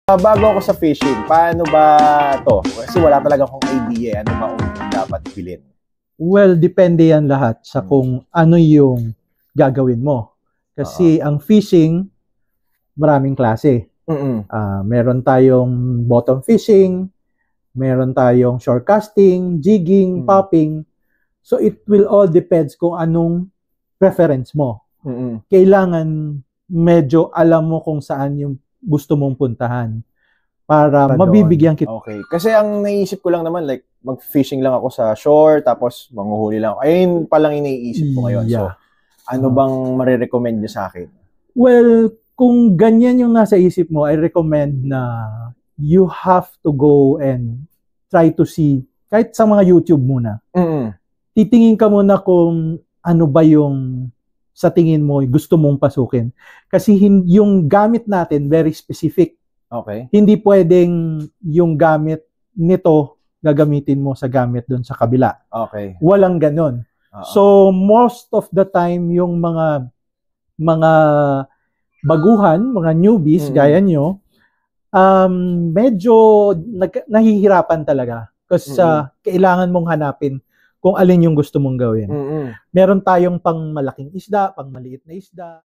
Bago ako sa fishing, paano ba to? Kasi wala talaga akong idea ano ba ang dapat bilhin. Well, depende yan lahat sa kung ano yung gagawin mo. Kasi ang fishing, maraming klase. Meron tayong bottom fishing, meron tayong shore casting, jigging, popping. So it will all depends kung anong preference mo. Kailangan medyo alam mo kung saan yung gusto mong puntahan para mabibigyan kita. Okay. Kasi ang naisip ko lang naman, like, mag-fishing lang ako sa shore, tapos manghuhuli lang ako. Ayun pa lang iniisip ko ngayon. So, ano bang marirecommend niyo sa akin? Well, kung ganyan yung nasa isip mo, I recommend na you have to go and try to see, kahit sa mga YouTube muna. Titingin ka muna kung ano ba yung sa tingin mo gusto mong pasukin. Kasi yung gamit natin, very specific. Okay. Hindi pwedeng yung gamit nito gagamitin mo sa gamit doon sa kabila. Okay. Walang ganon. So, most of the time, yung mga baguhan, mga newbies, gaya nyo, medyo nahihirapan talaga. Kasi kailangan mong hanapin kung alin yung gusto mong gawin. Meron tayong pang malaking isda, pang maliit na isda.